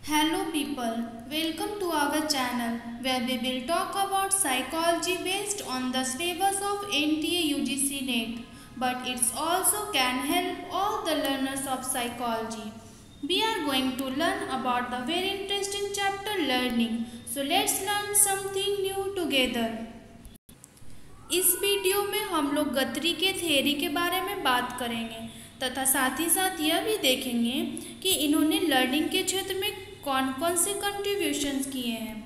Hello people, welcome to our channel where we will talk about psychology based on the syllabus of NTA UGC NET, but it also can help all the learners of psychology. We are going to learn about the very interesting chapter learning, so let's learn something new together. इस video में हम लोग गत्री के theory के बारे में बात करेंगे तथा साथ ही साथ यह भी देखेंगे कि इन्होंने लर्निंग के क्षेत्र में कौन कौन से कंट्रीब्यूशंस किए हैं।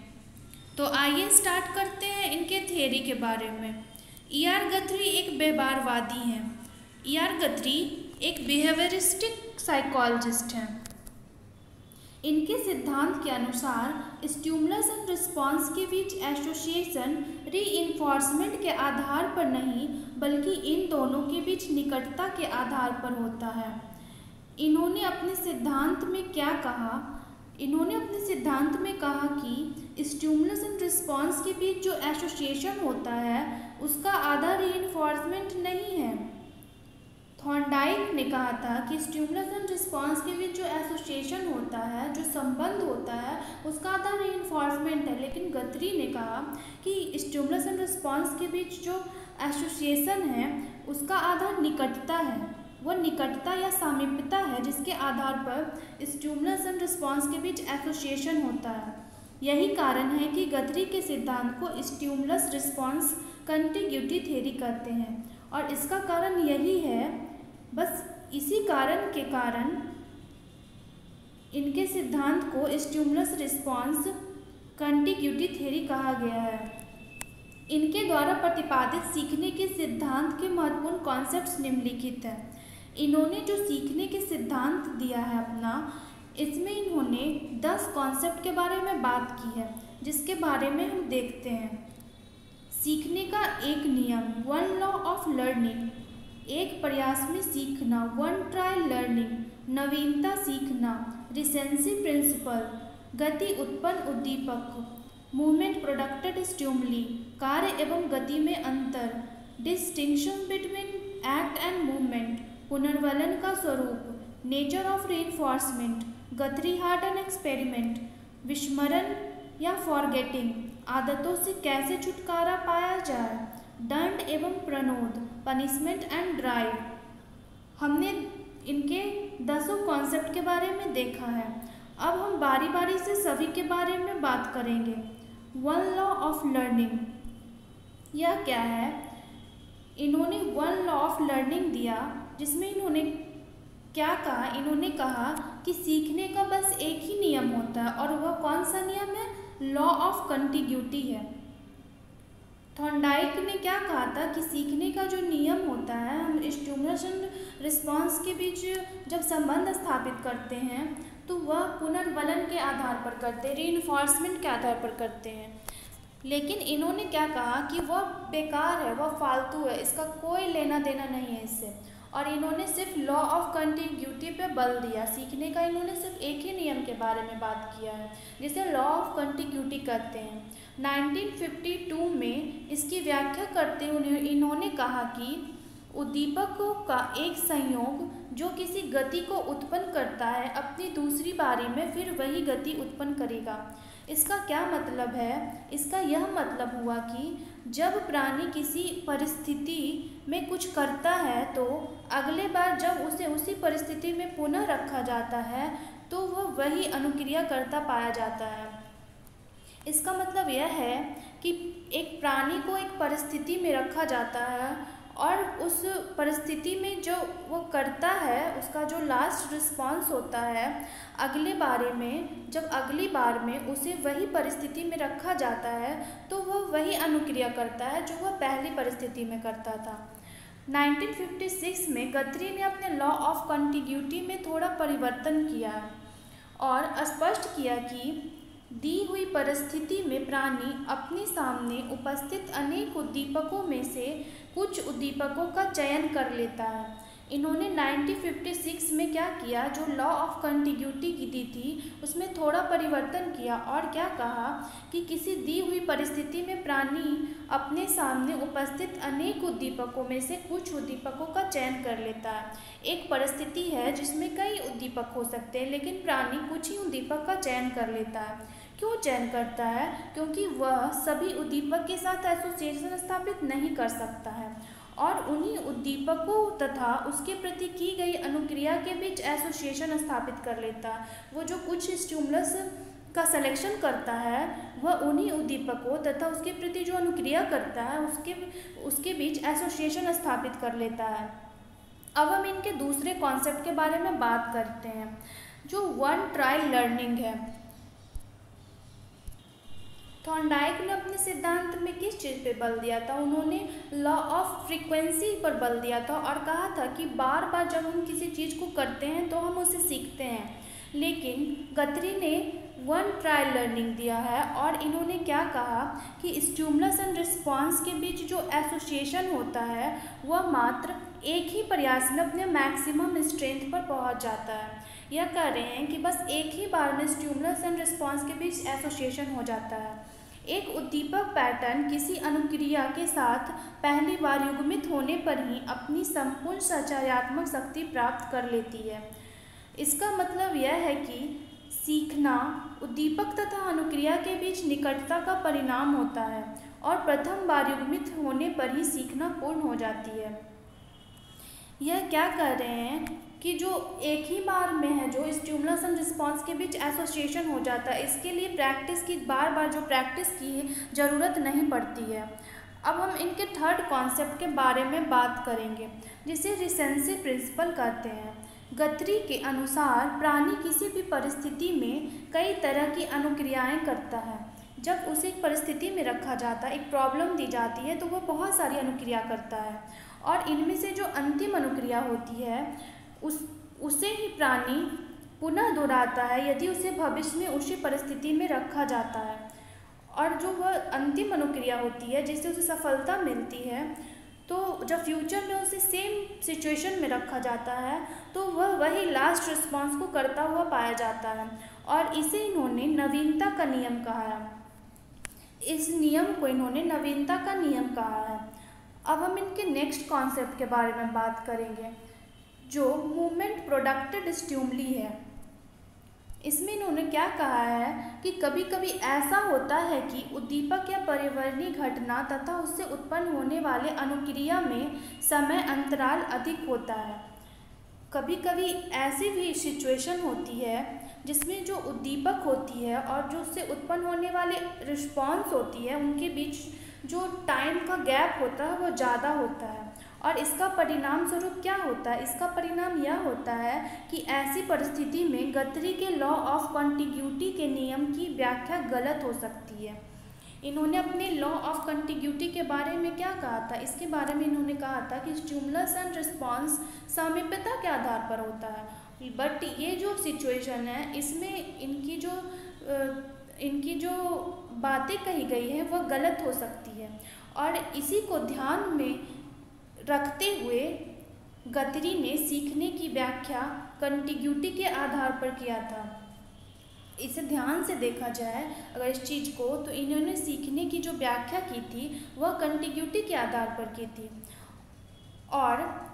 तो आइए स्टार्ट करते हैं इनके थ्योरी के बारे में। E.R. गत्री एक व्यवहारवादी हैं। E.R. गत्री एक बिहेवियरिस्टिक साइकोलॉजिस्ट हैं। इनके सिद्धांत के अनुसार स्टिमुलस एंड रिस्पॉन्स के बीच एसोसिएशन रीइंफोर्समेंट के आधार पर नहीं बल्कि इन दोनों के बीच निकटता के आधार पर होता है। इन्होंने अपने सिद्धांत में क्या कहा? इन्होंने अपने सिद्धांत में कहा कि स्टिमुलस एंड रिस्पॉन्स के बीच जो एसोसिएशन होता है उसका आधार रीइंफोर्समेंट नहीं है। थॉर्नडाइक ने कहा था कि स्टिमुलस एंड रिस्पॉन्स के बीच जो एसोसिएशन होता है, जो संबंध होता है, उसका आधार रीइंफोर्समेंट है। लेकिन गत्री ने कहा कि स्टिमुलस एंड रिस्पॉन्स के बीच जो एसोसिएशन है उसका आधार निकटता है। वह निकटता या सामीप्यता है जिसके आधार पर स्टिमुलस एंड रिस्पॉन्स के बीच एसोसिएशन होता है। यही कारण है कि गत्री के सिद्धांत को स्टिमुलस रिस्पॉन्स कंटिग्यूटी थ्योरी कहते हैं और इसका कारण यही है, बस इसी कारण के कारण इनके सिद्धांत को स्टिमुलस रिस्पॉन्स कंटिग्यूटी थ्योरी कहा गया है। इनके द्वारा प्रतिपादित सीखने के सिद्धांत के महत्वपूर्ण कॉन्सेप्ट्स निम्नलिखित हैं। इन्होंने जो सीखने के सिद्धांत दिया है अपना, इसमें इन्होंने 10 कॉन्सेप्ट के बारे में बात की है जिसके बारे में हम देखते हैं। सीखने का एक नियम, वन लॉ ऑफ लर्निंग, एक प्रयास में सीखना, वन ट्रायल लर्निंग, नवीनता सीखना, रिसेंसी प्रिंसिपल, गति उत्पन्न उद्दीपक, मूवमेंट प्रोडक्टेड स्टिमुली, कार्य एवं गति में अंतर, distinction between act and movement, पुनर्वलन का स्वरूप, nature of reinforcement, Guthrie heart and experiment, विस्मरण या फॉरगेटिंग, आदतों से कैसे छुटकारा पाया जाए, दंड एवं प्रनोद, पनिशमेंट एंड ड्राइव। हमने इनके 10 कॉन्सेप्ट के बारे में देखा है। अब हम बारी बारी से सभी के बारे में बात करेंगे। वन लॉ ऑफ लर्निंग, यह क्या है? इन्होंने वन लॉ ऑफ लर्निंग दिया जिसमें इन्होंने क्या कहा? इन्होंने कहा कि सीखने का बस एक ही नियम होता है और वह कौन सा नियम है? लॉ ऑफ कंटिग्यूटी है। थॉर्नडाइक ने क्या कहा था कि सीखने का जो नियम होता है, हम स्टिमुलस एंड रिस्पॉन्स के बीच जब संबंध स्थापित करते हैं तो वह पुनर्वलन के आधार पर करते हैं, रीइंफोर्समेंट के आधार पर करते हैं। लेकिन इन्होंने क्या कहा कि वह बेकार है, वह फालतू है, इसका कोई लेना देना नहीं है इससे। और इन्होंने सिर्फ लॉ ऑफ कंटिग्यूटी पे बल दिया। सीखने का इन्होंने सिर्फ एक ही नियम के बारे में बात किया है जिसे लॉ ऑफ कंटिग्यूटी कहते हैं। 1952 में इसकी व्याख्या करते हुए इन्होंने कहा कि उद्दीपकों का एक संयोग जो किसी गति को उत्पन्न करता है अपनी दूसरी बारी में फिर वही गति उत्पन्न करेगा। इसका क्या मतलब है? इसका यह मतलब हुआ कि जब प्राणी किसी परिस्थिति में कुछ करता है तो अगले बार जब उसे उसी परिस्थिति में पुनः रखा जाता है तो वह वही अनुक्रिया करता पाया जाता है। इसका मतलब यह है कि एक प्राणी को एक परिस्थिति में रखा जाता है और उस परिस्थिति में जो वो करता है उसका जो लास्ट रिस्पॉन्स होता है अगले बारे में, जब अगली बार में उसे वही परिस्थिति में रखा जाता है तो वह वही अनुक्रिया करता है जो वह पहली परिस्थिति में करता था। 1956 में गत्री ने अपने लॉ ऑफ कंटिग्यूटी में थोड़ा परिवर्तन किया और स्पष्ट किया कि दी हुई परिस्थिति में प्राणी अपने सामने उपस्थित अनेक उद्दीपकों में से कुछ उद्दीपकों का चयन कर लेता है। इन्होंने 1956 में क्या किया, जो लॉ ऑफ कंटिग्यूटी की दी थी उसमें थोड़ा परिवर्तन किया और क्या कहा कि किसी दी हुई परिस्थिति में प्राणी अपने सामने उपस्थित अनेक उद्दीपकों में से कुछ उद्दीपकों का चयन कर लेता है। एक परिस्थिति है जिसमें कई उद्दीपक हो सकते हैं, लेकिन प्राणी कुछ ही उद्दीपक का चयन कर लेता है। क्यों चयन करता है? क्योंकि वह सभी उद्दीपक के साथ एसोसिएशन स्थापित नहीं कर सकता है और उन्हीं उद्दीपकों तथा उसके प्रति की गई अनुक्रिया के बीच एसोसिएशन स्थापित कर लेता है। वो जो कुछ स्टिमुलस का सिलेक्शन करता है वह उन्हीं उद्दीपकों तथा उसके प्रति जो अनुक्रिया करता है उसके बीच एसोसिएशन स्थापित कर लेता है। अब हम इनके दूसरे कॉन्सेप्ट के बारे में बात करते हैं, जो वन ट्रायल लर्निंग है। थॉर्नडाइक ने अपने सिद्धांत में किस चीज़ पे बल दिया था? उन्होंने लॉ ऑफ फ्रीक्वेंसी पर बल दिया था और कहा था कि बार बार जब हम किसी चीज़ को करते हैं तो हम उसे सीखते हैं। लेकिन गथरी ने वन ट्रायल लर्निंग दिया है और इन्होंने क्या कहा कि स्टिमुलस एंड रिस्पॉन्स के बीच जो एसोसिएशन होता है वह मात्र एक ही प्रयास में अपने मैक्सिमम स्ट्रेंथ पर पहुंच जाता है। यह कह रहे हैं कि बस एक ही बार में स्टिमुलस एंड रिस्पॉन्स के बीच एसोसिएशन हो जाता है। एक उद्दीपक पैटर्न किसी अनुक्रिया के साथ पहली बार युग्मित होने पर ही अपनी संपूर्ण सचयात्मक शक्ति प्राप्त कर लेती है। इसका मतलब यह है कि सीखना उद्दीपक तथा अनुक्रिया के बीच निकटता का परिणाम होता है और प्रथम बार युग्मित होने पर ही सीखना पूर्ण हो जाती है। यह क्या कह रहे हैं कि जो एक ही बार में है, जो स्टिमुलस एंड रिस्पॉन्स के बीच एसोसिएशन हो जाता है, इसके लिए प्रैक्टिस की बार बार जो प्रैक्टिस की ज़रूरत नहीं पड़ती है। अब हम इनके थर्ड कॉन्सेप्ट के बारे में बात करेंगे, जिसे रिसेंसी प्रिंसिपल कहते हैं। गथरी के अनुसार प्राणी किसी भी परिस्थिति में कई तरह की अनुक्रियाएं करता है। जब उसे एक परिस्थिति में रखा जाता है, एक प्रॉब्लम दी जाती है, तो वह बहुत सारी अनुक्रिया करता है और इनमें से जो अंतिम अनुक्रिया होती है उसे ही प्राणी पुनः दोहराता है यदि उसे भविष्य में उसी परिस्थिति में रखा जाता है। और जो वह अंतिम अनुक्रिया होती है जिससे उसे सफलता मिलती है, तो जब फ्यूचर में उसे सेम सिचुएशन में रखा जाता है तो वह वही लास्ट रिस्पॉन्स को करता हुआ पाया जाता है और इसे इन्होंने नवीनता का नियम कहा है। इस नियम को इन्होंने नवीनता का नियम कहा है। अब हम इनके नेक्स्ट कॉन्सेप्ट के बारे में बात करेंगे, जो मूवमेंट प्रोडक्टेड स्टिमुली है। इसमें इन्होंने क्या कहा है कि कभी कभी ऐसा होता है कि उद्दीपक या पर्यावरणीय घटना तथा उससे उत्पन्न होने वाले अनुक्रिया में समय अंतराल अधिक होता है। कभी कभी ऐसी भी सिचुएशन होती है जिसमें जो उद्दीपक होती है और जो उससे उत्पन्न होने वाले रिस्पॉन्स होती है, उनके बीच जो टाइम का गैप होता है वो ज़्यादा होता है और इसका परिणाम स्वरूप क्या होता है? इसका परिणाम यह होता है कि ऐसी परिस्थिति में गथरी के लॉ ऑफ कॉन्टिग्यूटी के नियम की व्याख्या गलत हो सकती है। इन्होंने अपने लॉ ऑफ कॉन्टिग्यूटी के बारे में क्या कहा था? इसके बारे में इन्होंने कहा था कि स्टिमुलस एंड रिस्पॉन्स सामीप्यता के आधार पर होता है, बट ये जो सिचुएशन है इसमें इनकी जो बातें कही गई हैं वह गलत हो सकती है और इसी को ध्यान में रखते हुए गथरी ने सीखने की व्याख्या कॉन्टिग्यूटी के आधार पर किया था। इसे ध्यान से देखा जाए अगर इस चीज़ को, तो इन्होंने सीखने की जो व्याख्या की थी वह कॉन्टिग्यूटी के आधार पर की थी और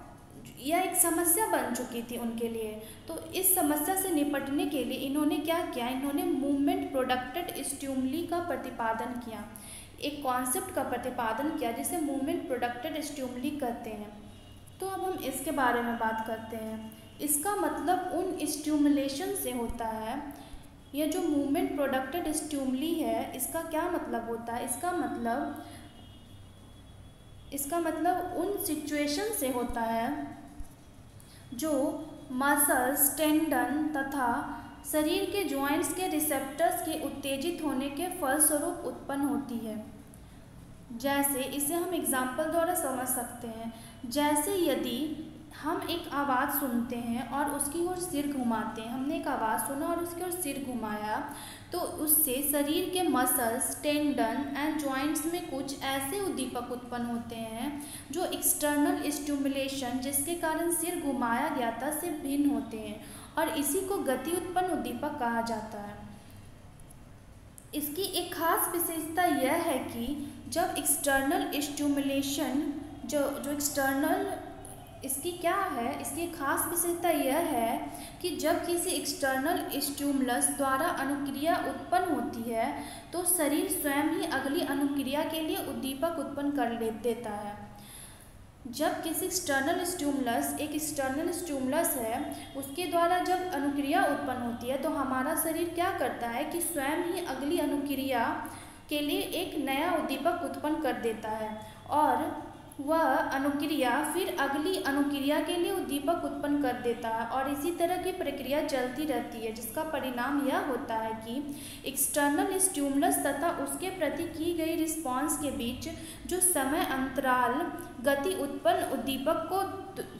यह एक समस्या बन चुकी थी उनके लिए। तो इस समस्या से निपटने के लिए इन्होंने क्या किया? इन्होंने मूवमेंट प्रोडक्टेड स्टिमुली का प्रतिपादन किया, एक कॉन्सेप्ट का प्रतिपादन किया जिसे मूवमेंट प्रोडक्टेड स्टिमुली कहते हैं। तो अब हम इसके बारे में बात करते हैं। इसका मतलब उन स्टिमुलेशन से होता है। यह जो मूवमेंट प्रोडक्टेड स्टिमुली है, इसका क्या मतलब होता है? इसका मतलब उन सिचुएशन से होता है जो मसल्स, टेंडन तथा शरीर के जॉइंट्स के रिसेप्टर्स के उत्तेजित होने के फलस्वरूप उत्पन्न होती है। जैसे इसे हम एग्जाम्पल द्वारा समझ सकते हैं। जैसे यदि हम एक आवाज़ सुनते हैं और उसकी ओर सिर घुमाते हैं, हमने एक आवाज़ सुना और उसकी ओर सिर घुमाया, तो उससे शरीर के मसल्स, टेंडन एंड जॉइंट्स में कुछ ऐसे उद्दीपक उत्पन्न होते हैं जो एक्सटर्नल स्टिमुलेशन जिसके कारण सिर घुमाया गया था से भिन्न होते हैं और इसी को गति उत्पन्न उद्दीपक कहा जाता है। इसकी एक खास विशेषता यह है कि जब एक्सटर्नल स्टिमुलेशन जो एक्सटर्नल इसकी क्या है, इसकी खास विशेषता यह है कि जब किसी एक्सटर्नल स्टिमुलस द्वारा अनुक्रिया उत्पन्न होती है तो शरीर स्वयं ही अगली अनुक्रिया के लिए उद्दीपक उत्पन्न कर देता है। जब किसी एक्सटर्नल स्टिमुलस एक एक्सटर्नल स्टिमुलस है उसके द्वारा जब अनुक्रिया उत्पन्न होती है तो हमारा शरीर क्या करता है कि स्वयं ही अगली अनुक्रिया के लिए एक नया उद्दीपक उत्पन्न कर देता है और वह अनुक्रिया फिर अगली अनुक्रिया के लिए उद्दीपक उत्पन्न कर देता है और इसी तरह की प्रक्रिया चलती रहती है, जिसका परिणाम यह होता है कि एक्सटर्नल स्टिमुलस तथा उसके प्रति की गई रिस्पांस के बीच जो समय अंतराल गति उत्पन्न उद्दीपक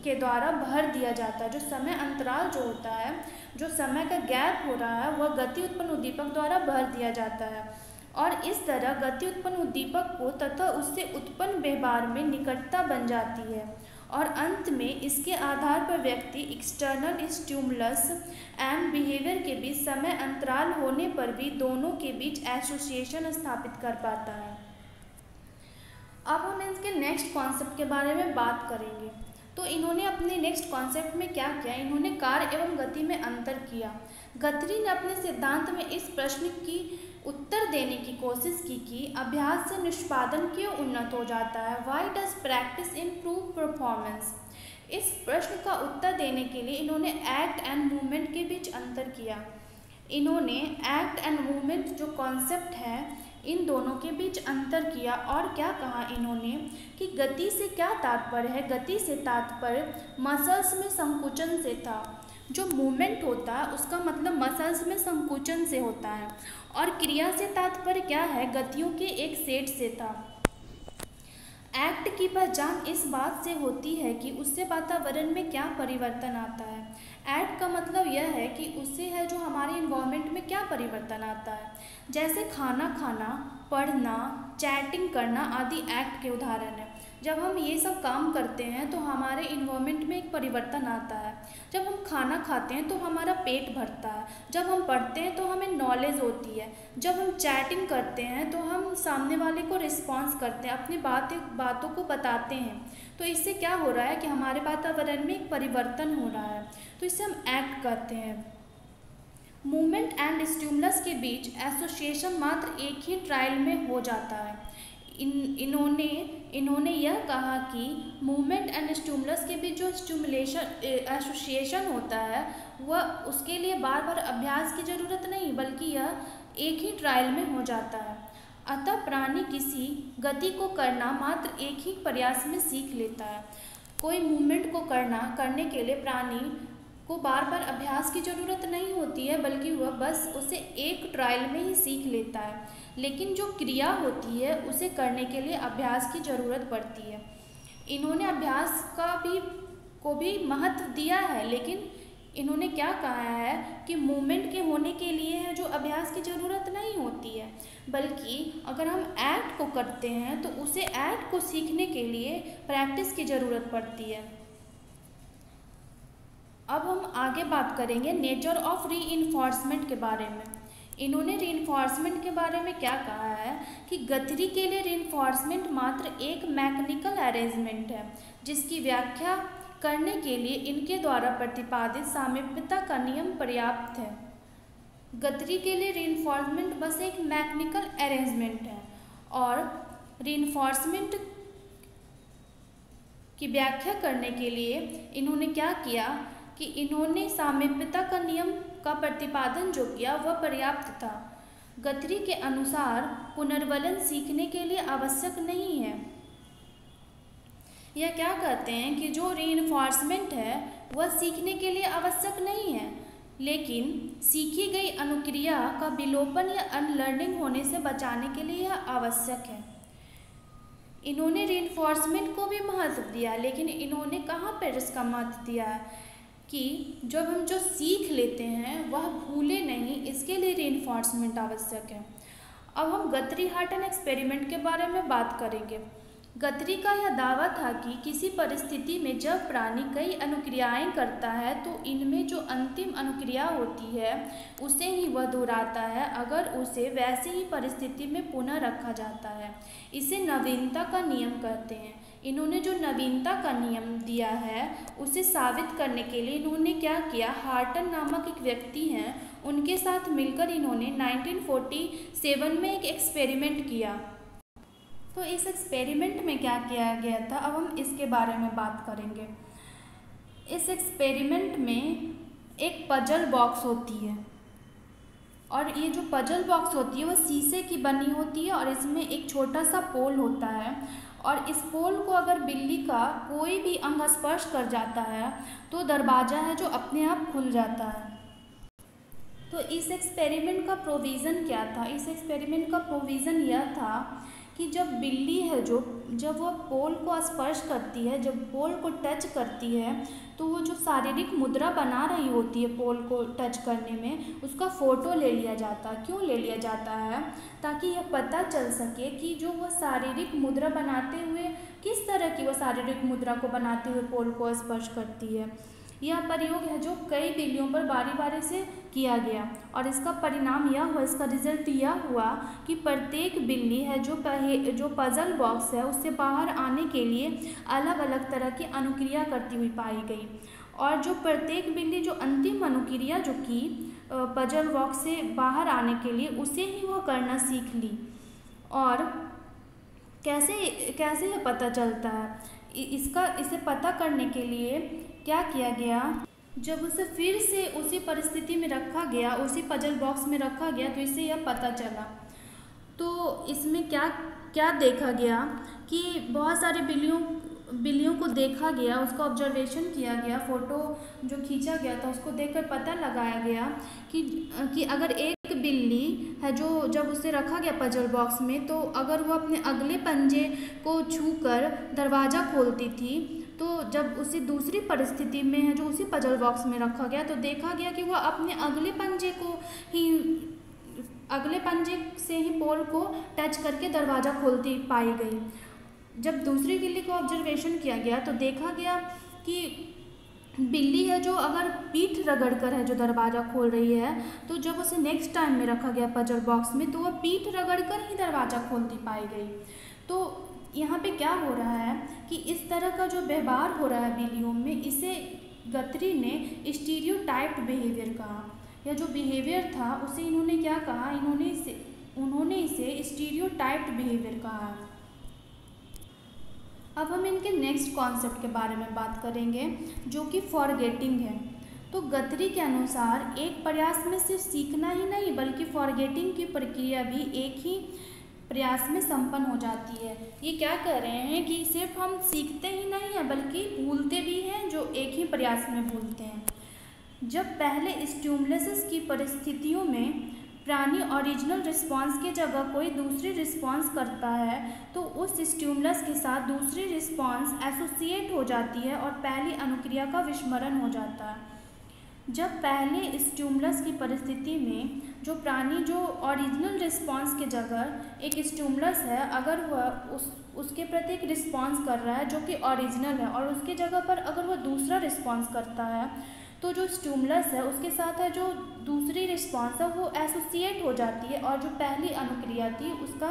के द्वारा भर दिया जाता है। जो समय अंतराल जो होता है, जो समय का गैप हो रहा है, वह गति उत्पन्न उद्दीपक द्वारा भर दिया जाता है और इस तरह गति उत्पन्न उद्दीपक को तथा उससे उत्पन्न व्यवहार में निकटता बन जाती है और अंत में इसके आधार पर व्यक्ति एक्सटर्नल स्टिमुलस एंड बिहेवियर के बीच समय अंतराल होने पर भी दोनों के बीच एसोसिएशन स्थापित कर पाता है। अब हम इसके नेक्स्ट कॉन्सेप्ट के बारे में बात करेंगे। तो इन्होंने अपने नेक्स्ट कॉन्सेप्ट में क्या किया, इन्होंने कार्य एवं गति में अंतर किया। गथरी ने अपने सिद्धांत में इस प्रश्न की उत्तर देने की कोशिश की कि अभ्यास से निष्पादन क्यों उन्नत हो जाता है, why does practice improve performance. इस प्रश्न का उत्तर देने के लिए इन्होंने एक्ट एंड मूवमेंट के बीच अंतर किया। इन्होंने एक्ट एंड मूवमेंट जो कॉन्सेप्ट है इन दोनों के बीच अंतर किया और क्या कहा इन्होंने कि गति से क्या तात्पर्य है, गति से तात्पर्य मसल्स में संकुचन से था। जो मूवमेंट होता है उसका मतलब मसल्स में संकुचन से होता है और क्रिया से तात्पर्य क्या है, गतियों के एक सेट से था। एक्ट की पहचान इस बात से होती है कि उससे वातावरण में क्या परिवर्तन आता है। एक्ट का मतलब यह है कि उससे है जो हमारे इन्वायरमेंट में क्या परिवर्तन आता है, जैसे खाना खाना, पढ़ना, चैटिंग करना आदि एक्ट के उदाहरण हैं। जब हम ये सब काम करते हैं तो हमारे इन्वायरमेंट में एक परिवर्तन आता है। जब हम खाना खाते हैं तो हमारा पेट भरता है, जब हम पढ़ते हैं तो हमें नॉलेज होती है, जब हम चैटिंग करते हैं तो हम सामने वाले को रिस्पॉन्स करते हैं, अपनी बातों को बताते हैं। तो इससे क्या हो रहा है कि हमारे वातावरण में एक परिवर्तन हो रहा है, तो इससे हम एक्ट करते हैं। मूवमेंट एंड स्टिमुलस के बीच एसोसिएशन मात्र एक ही ट्रायल में हो जाता है। इन्होंने यह कहा कि मूवमेंट एंड स्टिमुलस के बीच जो एसोसिएशन होता है वह उसके लिए बार बार अभ्यास की ज़रूरत नहीं बल्कि यह एक ही ट्रायल में हो जाता है। अतः प्राणी किसी गति को करना मात्र एक ही प्रयास में सीख लेता है। कोई मूवमेंट को करने के लिए प्राणी को बार बार अभ्यास की ज़रूरत नहीं होती है बल्कि वह बस उसे एक ट्रायल में ही सीख लेता है। लेकिन जो क्रिया होती है उसे करने के लिए अभ्यास की ज़रूरत पड़ती है। इन्होंने अभ्यास को भी महत्व दिया है, लेकिन इन्होंने क्या कहा है कि मूवमेंट के होने के लिए है जो अभ्यास की ज़रूरत नहीं होती है, बल्कि अगर हम एक्ट को करते हैं तो उसे एक्ट को सीखने के लिए प्रैक्टिस की ज़रूरत पड़ती है। अब हम आगे बात करेंगे नेचर ऑफ रीइंफोर्समेंट के बारे में। इन्होंने रीइंफोर्समेंट के बारे में क्या कहा है कि गथरी के लिए रीइंफोर्समेंट मात्र एक मैकेनिकल अरेंजमेंट है जिसकी व्याख्या करने के लिए इनके द्वारा प्रतिपादित सामीप्यता का नियम पर्याप्त है। गथरी के लिए रीइंफोर्समेंट बस एक मैकेनिकल अरेंजमेंट है और रीइंफोर्समेंट की व्याख्या करने के लिए इन्होंने क्या किया कि इन्होंने सामीप्यता का नियम का प्रतिपादन जो किया वह पर्याप्त था। गथरी के अनुसार पुनर्वलन सीखने के लिए आवश्यक नहीं है। यह क्या कहते हैं कि जो रीइंफोर्समेंट है वह सीखने के लिए आवश्यक नहीं है, लेकिन सीखी गई अनुक्रिया का विलोपन या अनलर्निंग होने से बचाने के लिए यह आवश्यक है। इन्होंने रीइंफोर्समेंट को भी महत्व दिया, लेकिन इन्होंने कहाँ पर इसका महत्व दिया है कि जब हम जो सीख लेते हैं वह भूले नहीं, इसके लिए रीइंफोर्समेंट आवश्यक है। अब हम गथरी हार्टन एक्सपेरिमेंट के बारे में बात करेंगे। गथरी का यह दावा था कि किसी परिस्थिति में जब प्राणी कई अनुक्रियाएं करता है तो इनमें जो अंतिम अनुक्रिया होती है उसे ही वह दोहराता है अगर उसे वैसी ही परिस्थिति में पुनः रखा जाता है। इसे नवीनता का नियम कहते हैं। इन्होंने जो नवीनता का नियम दिया है उसे साबित करने के लिए इन्होंने क्या किया, हार्टन नामक एक व्यक्ति हैं, उनके साथ मिलकर इन्होंने 1947 में एक एक्सपेरिमेंट किया। तो इस एक्सपेरिमेंट में क्या किया गया था, अब हम इसके बारे में बात करेंगे। इस एक्सपेरिमेंट में एक पजल बॉक्स होती है और ये जो पजल बॉक्स होती है वह शीशे की बनी होती है और इसमें एक छोटा सा पोल होता है और इस पोल को अगर बिल्ली का कोई भी अंग स्पर्श कर जाता है तो दरवाज़ा है जो अपने आप खुल जाता है। तो इस एक्सपेरिमेंट का प्रोविज़न क्या था, इस एक्सपेरिमेंट का प्रोविज़न यह था कि जब बिल्ली है जब वह पोल को स्पर्श करती है, जब पोल को टच करती है तो वो जो शारीरिक मुद्रा बना रही होती है पोल को टच करने में, उसका फ़ोटो ले लिया जाता है। क्यों ले लिया जाता है, ताकि यह पता चल सके कि जो वह शारीरिक मुद्रा बनाते हुए किस तरह की वह शारीरिक मुद्रा को बनाते हुए पोल को स्पर्श करती है। यह प्रयोग है जो कई बिल्लियों पर बारी बारी से किया गया और इसका परिणाम यह हुआ, इसका रिजल्ट यह हुआ कि प्रत्येक बिल्ली है जो पजल बॉक्स है उससे बाहर आने के लिए अलग अलग तरह की अनुक्रिया करती हुई पाई गई और जो प्रत्येक बिल्ली जो अंतिम अनुक्रिया जो की पजल बॉक्स से बाहर आने के लिए उसे ही वह करना सीख ली। और कैसे यह पता चलता है, इसे पता करने के लिए क्या किया गया, जब उसे फिर से उसी परिस्थिति में रखा गया, उसी पजल बॉक्स में रखा गया तो इससे यह पता चला। तो इसमें क्या देखा गया कि बहुत सारे बिल्लियों को देखा गया, उसका ऑब्जर्वेशन किया गया, फ़ोटो जो खींचा गया था उसको देखकर पता लगाया गया कि अगर एक बिल्ली है जो जब उसे रखा गया पजल बॉक्स में तो अगर वो अपने अगले पंजे को छूकर दरवाज़ा खोलती थी तो जब उसी दूसरी परिस्थिति में है जो उसी पजल बॉक्स में रखा गया तो देखा गया कि वह अपने अगले पंजे से ही पोल को टच करके दरवाज़ा खोलती पाई गई। जब दूसरी बिल्ली को ऑब्जर्वेशन किया गया तो देखा गया कि बिल्ली है जो अगर पीठ रगड़ कर है जो दरवाज़ा खोल रही है तो जब उसे नेक्स्ट टाइम में रखा गया पजल बॉक्स में तो वह पीठ रगड़ कर ही दरवाज़ा खोलती पाई गई। तो यहाँ पे क्या हो रहा है कि इस तरह का जो व्यवहार हो रहा है बिल्लियों में, इसे गथरी ने स्टीरियोटाइप्ड बिहेवियर कहा। यह जो बिहेवियर था उसे इन्होंने क्या कहा, उन्होंने इसे स्टीरियोटाइप्ड बिहेवियर कहा। अब हम इनके नेक्स्ट कॉन्सेप्ट के बारे में बात करेंगे जो कि फॉरगेटिंग है। तो गथरी के अनुसार एक प्रयास में सिर्फ सीखना ही नहीं बल्कि फॉरगेटिंग की प्रक्रिया भी एक ही प्रयास में संपन्न हो जाती है। ये क्या कह रहे हैं कि सिर्फ हम सीखते ही नहीं हैं बल्कि भूलते भी हैं, जो एक ही प्रयास में भूलते हैं। जब पहले स्टिमुलस की परिस्थितियों में प्राणी ओरिजिनल रिस्पांस की जगह कोई दूसरी रिस्पांस करता है तो उस स्टिमुलस के साथ दूसरी रिस्पांस एसोसिएट हो जाती है और पहली अनुक्रिया का विस्मरण हो जाता है। जब पहले स्टिमुलस की परिस्थिति में जो प्राणी जो ओरिजिनल रिस्पांस के जगह एक स्टिमुलस है अगर वह उसके प्रति एक रिस्पांस कर रहा है जो कि ओरिजिनल है और उसके जगह पर अगर वह दूसरा रिस्पांस करता है तो जो स्टिमुलस है उसके साथ है जो दूसरी रिस्पांस है वो एसोसिएट हो जाती है और जो पहली अनुक्रिया थी उसका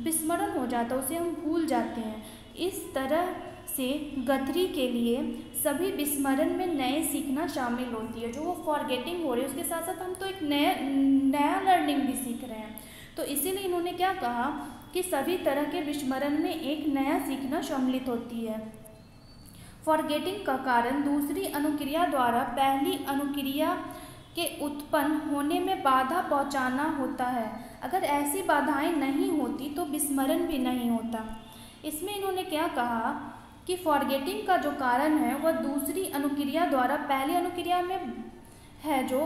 विस्मरण हो जाता है, उसे हम भूल जाते हैं। इस तरह से गथरी के लिए सभी विस्मरण में नए सीखना शामिल होती है। जो वो फॉरगेटिंग हो रही है उसके साथ साथ हम तो एक नया लर्निंग भी सीख रहे हैं। तो इसीलिए इन्होंने क्या कहा कि सभी तरह के विस्मरण में एक नया सीखना सम्मिलित होती है। फॉरगेटिंग का कारण दूसरी अनुक्रिया द्वारा पहली अनुक्रिया के उत्पन्न होने में बाधा पहुंचाना होता है। अगर ऐसी बाधाएं नहीं होती तो विस्मरण भी नहीं होता। इसमें इन्होंने क्या कहा कि फॉरगेटिंग का जो कारण है वह दूसरी अनुक्रिया द्वारा पहली अनुक्रिया में है जो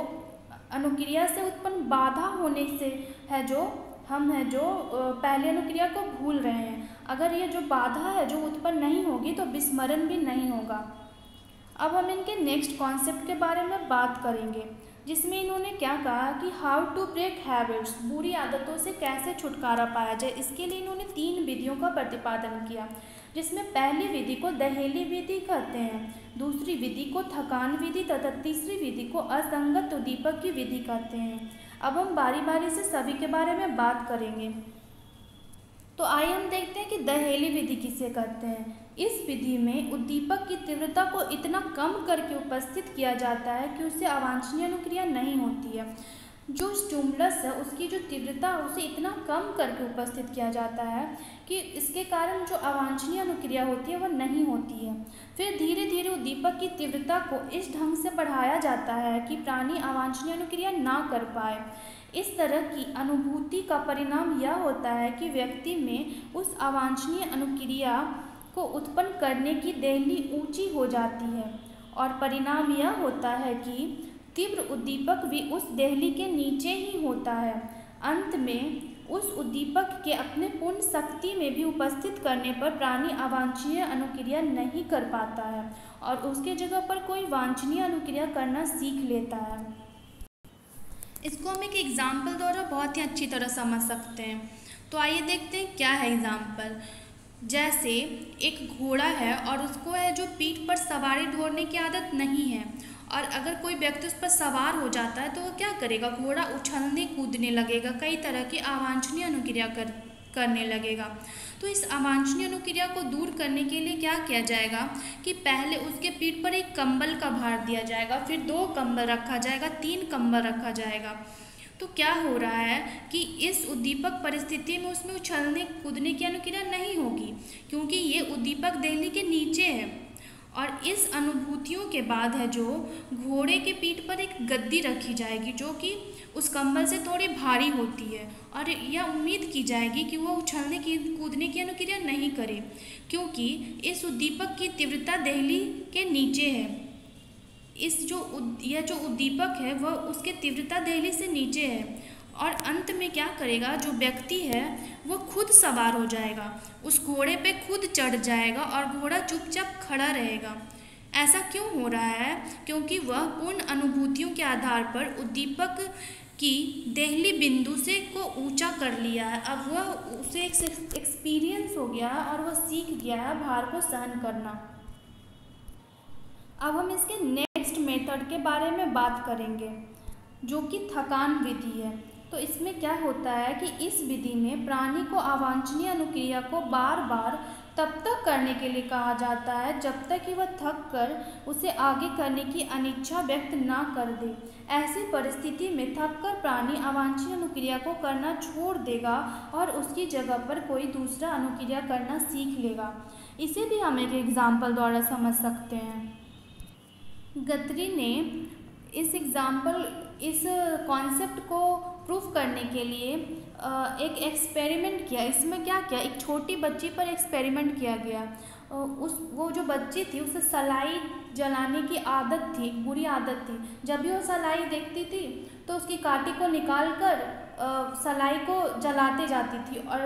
अनुक्रिया से उत्पन्न बाधा होने से है जो पहली अनुक्रिया को भूल रहे हैं। अगर ये जो बाधा है जो उत्पन्न नहीं होगी तो विस्मरण भी नहीं होगा। अब हम इनके नेक्स्ट कॉन्सेप्ट के बारे में बात करेंगे जिसमें इन्होंने क्या कहा कि हाउ टू ब्रेक हैबिट्स, बुरी आदतों से कैसे छुटकारा पाया जाए। इसके लिए इन्होंने 3 विधियों का प्रतिपादन किया, जिसमें पहली विधि को दहेली विधि कहते हैं, दूसरी विधि को थकान विधि तथा तीसरी विधि को असंगत उद्दीपक की विधि कहते हैं। अब हम बारी बारी से सभी के बारे में बात करेंगे। तो आइए हम देखते हैं कि दहेली विधि किसे कहते हैं। इस विधि में उद्दीपक की तीव्रता को इतना कम करके उपस्थित किया जाता है कि उससे अवांछनीय अनुक्रिया नहीं होती है। जो स्टिमुलस है उसकी जो तीव्रता है उसे इतना कम करके उपस्थित किया जाता है कि इसके कारण जो अवांछनीय अनुक्रिया होती है वह नहीं होती है। फिर धीरे धीरे उद्दीपक की तीव्रता को इस ढंग से बढ़ाया जाता है कि प्राणी अवांछनीय अनुक्रिया ना कर पाए। इस तरह की अनुभूति का परिणाम यह होता है कि व्यक्ति में उस अवांछनीय अनुक्रिया को उत्पन्न करने की देहली ऊंची हो जाती है और परिणाम यह होता है कि तीव्र उद्दीपक भी उस देहली के नीचे ही होता है। अंत में उस उद्दीपक के अपने पूर्ण शक्ति में भी उपस्थित करने पर प्राणी अवांछनीय अनुक्रिया नहीं कर पाता है और उसके जगह पर कोई वांछनीय अनुक्रिया करना सीख लेता है। इसको हम एक एग्जाम्पल द्वारा बहुत ही अच्छी तरह समझ सकते हैं। तो आइए देखते हैं क्या है एग्जाम्पल। जैसे एक घोड़ा है और उसको है जो पीठ पर सवारी ढोने की आदत नहीं है, और अगर कोई व्यक्ति उस पर सवार हो जाता है तो वो क्या करेगा, घोड़ा उछलने कूदने लगेगा, कई तरह की अवांछनीय अनुक्रिया करने लगेगा। तो इस अवांछनीय अनुक्रिया को दूर करने के लिए क्या किया जाएगा कि पहले उसके पीठ पर एक कंबल का भार दिया जाएगा, फिर 2 कंबल रखा जाएगा, 3 कंबल रखा जाएगा। तो क्या हो रहा है कि इस उद्दीपक परिस्थिति में उसमें उछलने कूदने की अनुक्रिया नहीं होगी, क्योंकि ये उद्दीपक देहली के नीचे है। और इस अनुभूतियों के बाद है जो घोड़े के पीठ पर एक गद्दी रखी जाएगी जो कि उस कंबल से थोड़ी भारी होती है, और यह उम्मीद की जाएगी कि वह उछलने की कूदने की अनुक्रिया नहीं करे, क्योंकि इस उद्दीपक की तीव्रता देहली के नीचे है। यह जो उद्दीपक है वह उसके तीव्रता देहली से नीचे है, और अंत में क्या करेगा, जो व्यक्ति है वो खुद सवार हो जाएगा, उस घोड़े पे खुद चढ़ जाएगा और घोड़ा चुपचाप खड़ा रहेगा। ऐसा क्यों हो रहा है, क्योंकि वह पूर्ण अनुभूतियों के आधार पर उद्दीपक की देहली बिंदु से को ऊंचा कर लिया है। अब वह उसे एक एक्सपीरियंस हो गया है और वह सीख गया है भार को सहन करना। अब हम इसके नेक्स्ट मेथड के बारे में बात करेंगे, जो कि थकान विधि है। तो इसमें क्या होता है कि इस विधि में प्राणी को अवांछनीय अनुक्रिया को बार बार तब तक करने के लिए कहा जाता है जब तक कि वह थक कर उसे आगे करने की अनिच्छा व्यक्त ना कर दे। ऐसी परिस्थिति में थक कर प्राणी अवांछनीय अनुक्रिया को करना छोड़ देगा और उसकी जगह पर कोई दूसरा अनुक्रिया करना सीख लेगा। इसे भी हम एक एग्जाम्पल द्वारा समझ सकते हैं। गत्री ने इस कॉन्सेप्ट को प्रूफ करने के लिए एक एक्सपेरिमेंट किया। इसमें क्या किया, एक छोटी बच्ची पर एक्सपेरिमेंट किया गया। वो जो बच्ची थी उसे सलाई जलाने की आदत थी, बुरी आदत थी। जब भी वो सलाई देखती थी तो उसकी काठी को निकाल कर सलाई को जलाते जाती थी, और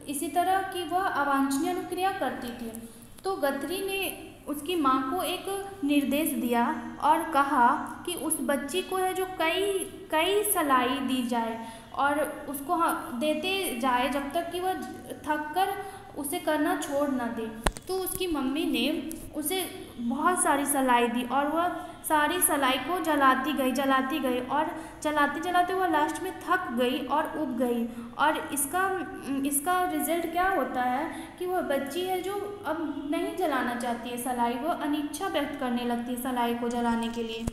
इसी तरह की वह अवांछनीय अनुक्रिया करती थी। तो गत्री ने उसकी माँ को एक निर्देश दिया और कहा कि उस बच्ची को है जो कई सलाई दी जाए और उसको देते जाए जब तक कि वह थक कर उसे करना छोड़ ना दे। तो उसकी मम्मी ने उसे बहुत सारी सलाई दी और वह सारी सलाई को जलाती गई और चलाते चलाते वह लास्ट में थक गई और उब गई। और इसका रिज़ल्ट क्या होता है कि वह बच्ची है जो अब नहीं जलाना चाहती है सलाई, वह अनिच्छा व्यक्त करने लगती है सलाई को जलाने के लिए।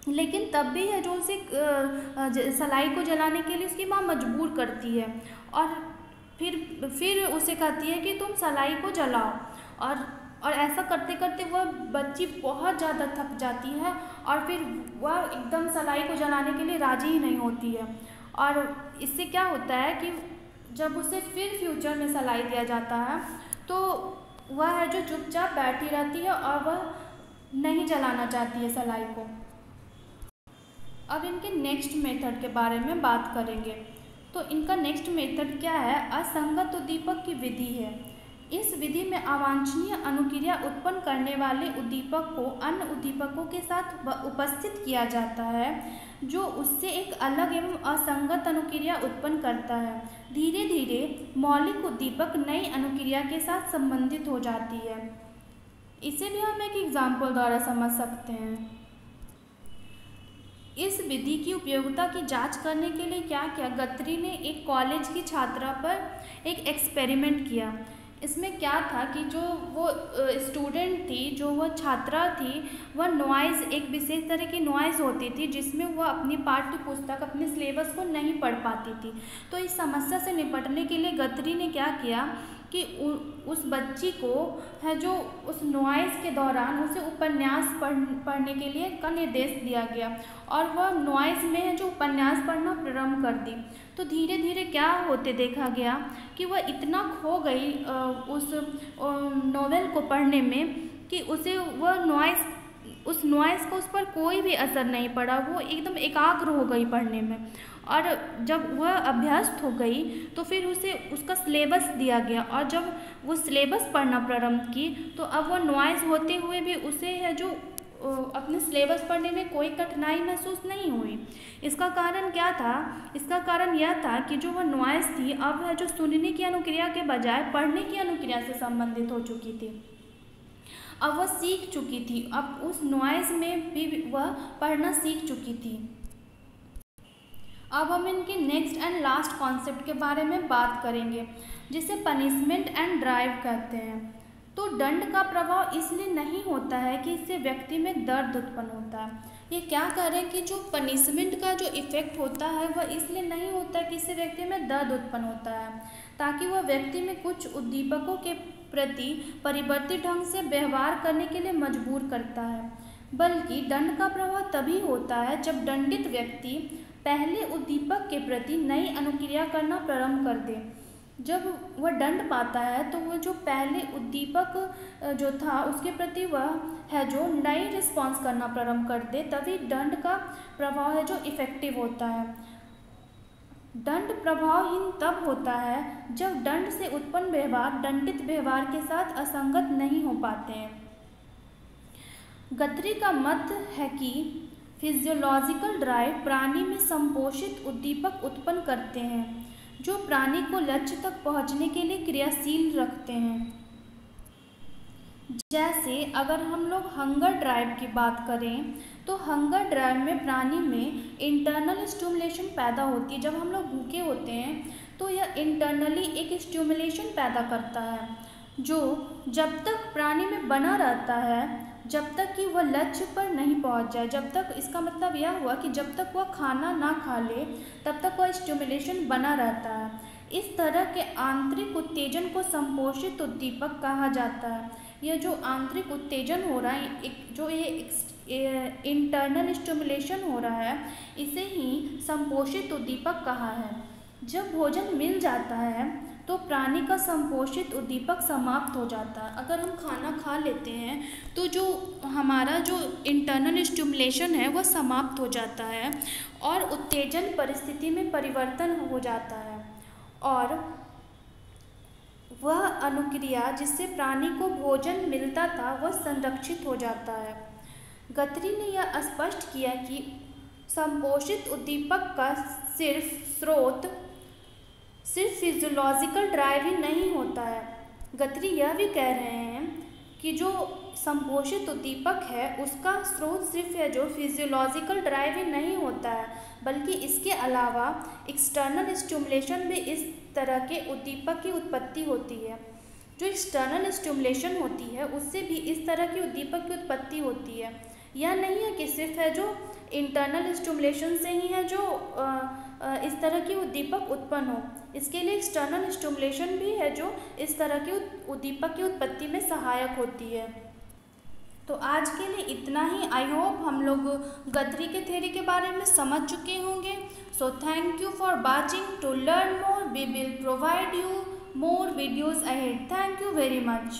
लेकिन तब भी है जो उसे सलाई को जलाने के लिए उसकी माँ मजबूर करती है और फिर उसे कहती है कि तुम सलाई को जलाओ। और ऐसा करते करते वह बच्ची बहुत ज़्यादा थक जाती है और फिर वह एकदम सलाई को जलाने के लिए राज़ी ही नहीं होती है। और इससे क्या होता है कि जब उसे फिर फ्यूचर में सलाई दिया जाता है तो वह है जो चुपचाप बैठी रहती है और वह नहीं जलाना चाहती है सलाई को। अब इनके नेक्स्ट मेथड के बारे में बात करेंगे। तो इनका नेक्स्ट मेथड क्या है, असंगत उद्दीपक की विधि है। इस विधि में अवांछनीय अनुक्रिया उत्पन्न करने वाले उद्दीपक को अन्य उद्दीपकों के साथ उपस्थित किया जाता है, जो उससे एक अलग एवं असंगत अनुक्रिया उत्पन्न करता है। धीरे धीरे मौलिक उद्दीपक नई अनुक्रिया के साथ संबंधित हो जाती है। इसे भी हम एक एग्जाम्पल द्वारा समझ सकते हैं। इस विधि की उपयोगिता की जांच करने के लिए क्या किया, गत्री ने एक कॉलेज की छात्रा पर एक एक्सपेरिमेंट किया। इसमें क्या था कि जो वो स्टूडेंट थी, जो वो छात्रा थी, वह नॉइज़, एक विशेष तरह की नॉइज़ होती थी जिसमें वह अपनी पाठ्य पुस्तक, अपने सिलेबस को नहीं पढ़ पाती थी। तो इस समस्या से निपटने के लिए गत्री ने क्या किया कि उस बच्ची को है जो उस नॉइज़ के दौरान उसे उपन्यास पढ़ने के लिए का निर्देश दिया गया और वह नॉइज़ में है जो उपन्यास पढ़ना प्रारंभ कर दी। तो धीरे धीरे क्या होते देखा गया कि वह इतना खो गई उस नॉवेल को पढ़ने में कि उसे वह उस नॉइज़ को उस पर कोई भी असर नहीं पड़ा। वो एकदम एकाग्र हो गई पढ़ने में, और जब वह अभ्यस्त हो गई तो फिर उसे उसका सिलेबस दिया गया, और जब वो सिलेबस पढ़ना प्रारंभ की तो अब वह नॉइज़ होते हुए भी उसे है जो अपने सिलेबस पढ़ने में कोई कठिनाई महसूस नहीं हुई। इसका कारण क्या था? इसका कारण यह था कि जो वह नॉइज़ थी अब है जो सुनने की अनुक्रिया के बजाय पढ़ने की अनुक्रिया से संबंधित हो चुकी थी। अब वह सीख चुकी थी, अब उस नॉइज़ में भी वह पढ़ना सीख चुकी थी। अब हम इनके नेक्स्ट एंड लास्ट कॉन्सेप्ट के बारे में बात करेंगे, जिसे पनिशमेंट एंड ड्राइव कहते हैं। तो दंड का प्रभाव इसलिए नहीं होता है कि इससे व्यक्ति में दर्द उत्पन्न होता है। ये क्या कह रहे हैं कि जो पनिशमेंट का जो इफ़ेक्ट होता है वह इसलिए नहीं होता कि इससे व्यक्ति में दर्द उत्पन्न होता है, ताकि वह व्यक्ति में कुछ उद्दीपकों के प्रति परिवर्तित ढंग से व्यवहार करने के लिए मजबूर करता है, बल्कि दंड का प्रभाव तभी होता है जब दंडित व्यक्ति पहले उद्दीपक के प्रति नई अनुक्रिया करना प्रारंभ कर दे। जब वह दंड पाता है तो वह जो पहले उद्दीपक जो था उसके प्रति वह है जो नई रिस्पॉन्स करना प्रारंभ कर दे, तभी दंड का प्रभाव है जो इफ़ेक्टिव होता है। दंड प्रभावहीन तब होता है जब दंड से उत्पन्न व्यवहार दंडित व्यवहार के साथ असंगत नहीं हो पाते हैं। गत्री का मत है कि फिजियोलॉजिकल ड्राइव प्राणी में संपोषित उद्दीपक उत्पन्न करते हैं जो प्राणी को लक्ष्य तक पहुंचने के लिए क्रियाशील रखते हैं। जैसे अगर हम लोग हंगर ड्राइव की बात करें तो हंगर ड्राइव में प्राणी में इंटरनल स्टिमुलेशन पैदा होती है। जब हम लोग भूखे होते हैं तो यह इंटरनली एक स्टिमुलेशन पैदा करता है जो जब तक प्राणी में बना रहता है, जब तक कि वह लक्ष्य पर नहीं पहुंच जाए। जब तक, इसका मतलब यह हुआ कि जब तक वह खाना ना खा ले तब तक वह स्टिमुलेशन बना रहता है। इस तरह के आंतरिक उत्तेजन को संपोषित उद्दीपक कहा जाता है। यह जो आंतरिक उत्तेजन हो रहा है, जो ये इंटरनल स्टिमुलेशन हो रहा है, इसे ही संपोषित उद्दीपक कहा है। जब भोजन मिल जाता है तो प्राणी का संपोषित उद्दीपक समाप्त हो जाता है। अगर हम खाना खा लेते हैं तो जो हमारा जो इंटरनल स्टिमुलेशन है वह समाप्त हो जाता है और उत्तेजन परिस्थिति में परिवर्तन हो जाता है, और वह अनुक्रिया जिससे प्राणी को भोजन मिलता था वह संरक्षित हो जाता है। गत्री ने यह स्पष्ट किया कि संपोषित उद्दीपक का स्रोत सिर्फ फिजियोलॉजिकल ड्राइव ही नहीं होता है। गत्री यह भी कह रहे हैं कि जो संपोषित उद्दीपक है उसका स्रोत सिर्फ है जो फिजियोलॉजिकल ड्राइव ही नहीं होता है, बल्कि इसके अलावा एक्सटर्नल स्टिमुलेशन भी इस तरह के उद्दीपक की उत्पत्ति होती है। जो एक्सटर्नल स्टिमुलेशन होती है उससे भी इस तरह की उद्दीपक की उत्पत्ति होती है। यह नहीं है कि सिर्फ है जो इंटरनल स्टिमुलेशन से ही है जो इस तरह की उद्दीपक उत्पन्न हो, इसके लिए एक्सटर्नल स्टिमुलेशन भी है जो इस तरह के उद्दीपक की उत्पत्ति में सहायक होती है। तो आज के लिए इतना ही। आई होप हम लोग गत्री के थ्योरी के बारे में समझ चुके होंगे। So thank you for watching. To learn more we will provide you more videos ahead. Thank you very much.